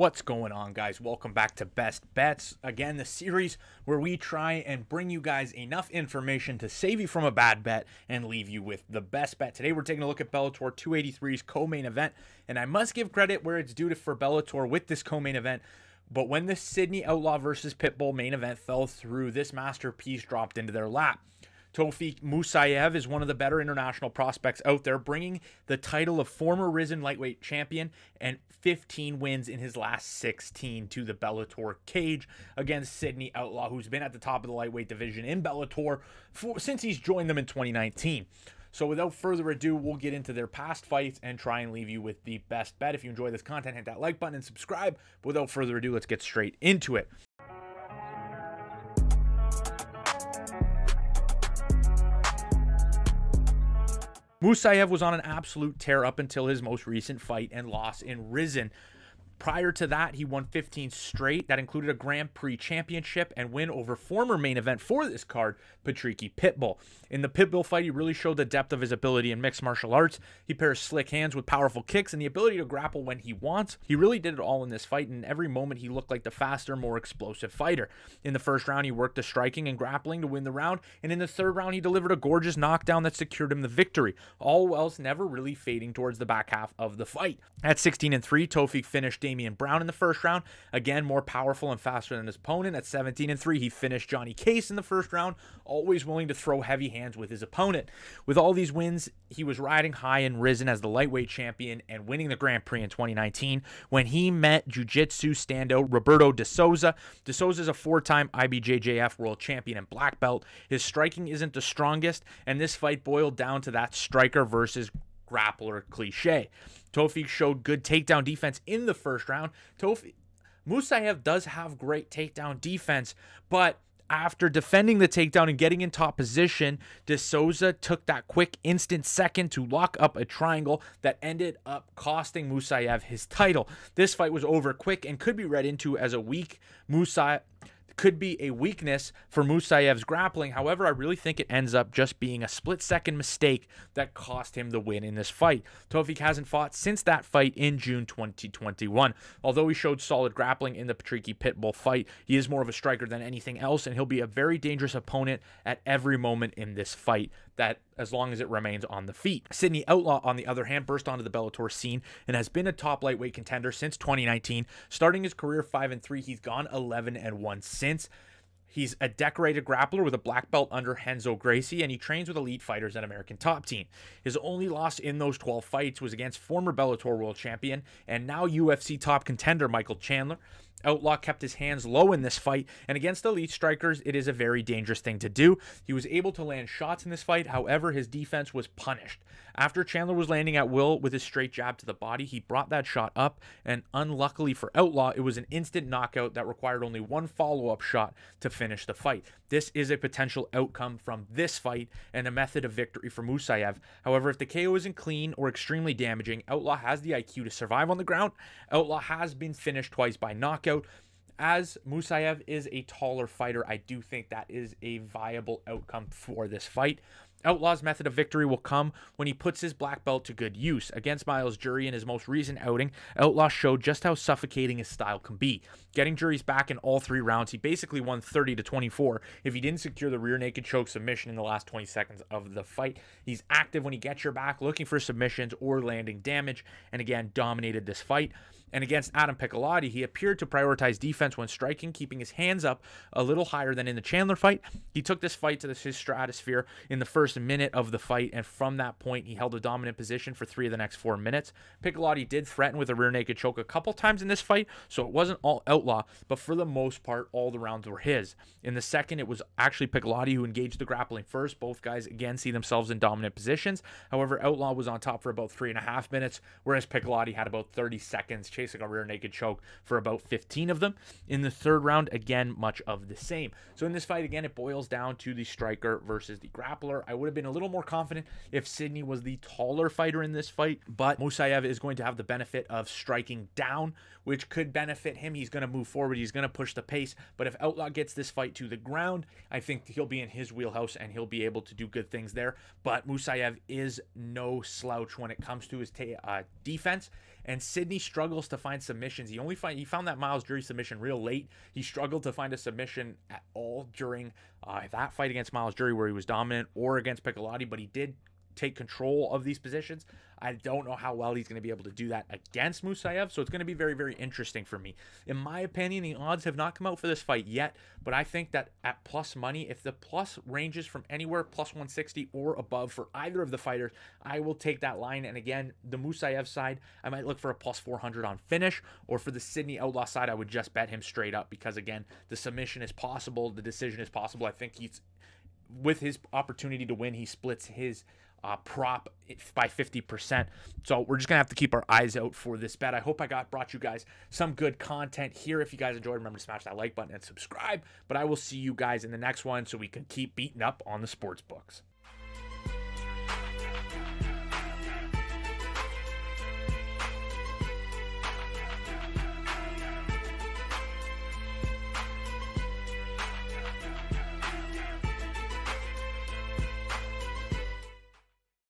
What's going on, guys? Welcome back to Best Bets. Again, the series where we try and bring you guys enough information to save you from a bad bet and leave you with the best bet. Today, we're taking a look at Bellator 283's co-main event, and I must give credit where it's due for Bellator with this co-main event. But when the Sidney Outlaw versus Pitbull main event fell through, this masterpiece dropped into their lap. Tofiq Musayev is one of the better international prospects out there, bringing the title of former RIZIN lightweight champion and 15 wins in his last 16 to the Bellator cage against Sidney Outlaw, who's been at the top of the lightweight division in Bellator since he's joined them in 2019. So without further ado, we'll get into their past fights and try and leave you with the best bet. If you enjoy this content, hit that like button and subscribe. But without further ado, let's get straight into it. Musayev was on an absolute tear up until his most recent fight and loss in RIZIN. Prior to that, he won 15 straight. That included a Grand Prix championship and win over former main event for this card, Patricky Pitbull. In the Pitbull fight, he really showed the depth of his ability in mixed martial arts. He pairs slick hands with powerful kicks and the ability to grapple when he wants. He really did it all in this fight, and every moment he looked like the faster, more explosive fighter. In the first round, he worked the striking and grappling to win the round, and in the third round, he delivered a gorgeous knockdown that secured him the victory, all else never really fading towards the back half of the fight. At 16-3, Tofiq finished Damien in the first round, again more powerful and faster than his opponent. At 17-3, he finished Johnny Case in the first round, always willing to throw heavy hands with his opponent. With all these wins, he was riding high in RIZIN as the lightweight champion and winning the Grand Prix in 2019 when he met jiu-jitsu standout Roberto de Souza. De Souza is a four-time IBJJF world champion and black belt. His striking isn't the strongest, and this fight boiled down to that striker versus grappler cliche. Tofiq showed good takedown defense in the first round. Musayev does have great takedown defense, but after defending the takedown and getting in top position, De Souza took that quick instant second to lock up a triangle that ended up costing Musayev his title. This fight was over quick and could be read into as a weakness for Musayev's grappling. However, I really think it ends up just being a split-second mistake that cost him the win in this fight. Tofiq hasn't fought since that fight in June 2021. Although he showed solid grappling in the Patricky Pitbull fight, he is more of a striker than anything else, and he'll be a very dangerous opponent at every moment in this fight, that as long as it remains on the feet. Sidney Outlaw, on the other hand, burst onto the Bellator scene and has been a top lightweight contender since 2019. Starting his career 5-3, he's gone 11-1 since. He's a decorated grappler with a black belt under Renzo Gracie, and he trains with elite fighters at American Top Team. His only loss in those 12 fights was against former Bellator world champion and now UFC top contender Michael Chandler. Outlaw kept his hands low in this fight, and against elite strikers, it is a very dangerous thing to do. He was able to land shots in this fight, however, his defense was punished. After Chandler was landing at will with his straight jab to the body, he brought that shot up, and unluckily for Outlaw, it was an instant knockout that required only one follow-up shot to finish the fight. This is a potential outcome from this fight and a method of victory for Musayev. However, if the KO isn't clean or extremely damaging, Outlaw has the IQ to survive on the ground. Outlaw has been finished twice by knockout. As Musayev is a taller fighter, I do think that is a viable outcome for this fight. Outlaw's method of victory will come when he puts his black belt to good use. Against Myles Jury in his most recent outing, Outlaw showed just how suffocating his style can be. Getting Jury's back in all three rounds, he basically won 30-24 if he didn't secure the rear naked choke submission in the last 20 seconds of the fight. He's active when he gets your back, looking for submissions or landing damage, and again, dominated this fight. And against Adam Piccolotti, he appeared to prioritize defense when striking, keeping his hands up a little higher than in the Chandler fight. He took this fight to his stratosphere in the first minute of the fight, and from that point, he held a dominant position for 3 of the next 4 minutes. Piccolotti did threaten with a rear naked choke a couple times in this fight, so it wasn't all Outlaw, but for the most part, all the rounds were his. In the second, it was actually Piccolotti who engaged the grappling first. Both guys, again, see themselves in dominant positions. However, Outlaw was on top for about 3.5 minutes, whereas Piccolotti had about 30 seconds, chasing a rear naked choke for about 15 of them. In the third round, again, much of the same. So in this fight, again, it boils down to the striker versus the grappler. I would have been a little more confident if Sidney was the taller fighter in this fight, but Musayev is going to have the benefit of striking down, which could benefit him. He's going to move forward. He's going to push the pace. But if Outlaw gets this fight to the ground, I think he'll be in his wheelhouse and he'll be able to do good things there. But Musayev is no slouch when it comes to his defense. And Sidney struggles to find submissions. He found that Myles jury submission real late. He struggled to find a submission at all during that fight against Myles jury where he was dominant, or against Piccolotti, but he did take control of these positions. I don't know how well he's going to be able to do that against Musayev, so it's going to be very, very interesting for me. In my opinion, the odds have not come out for this fight yet, but I think that at plus money, if the plus ranges from anywhere plus 160 or above for either of the fighters, I will take that line. And again, the Musayev side, I might look for a plus 400 on finish, or for the Sidney Outlaw side, I would just bet him straight up because, again, the submission is possible, the decision is possible. I think he's, with his opportunity to win, he splits his prop by 50%. So we're just gonna have to keep our eyes out for this bet. I hope I brought you guys some good content here. If you guys enjoyed, remember to smash that like button and subscribe. But I will see you guys in the next one so we can keep beating up on the sports books.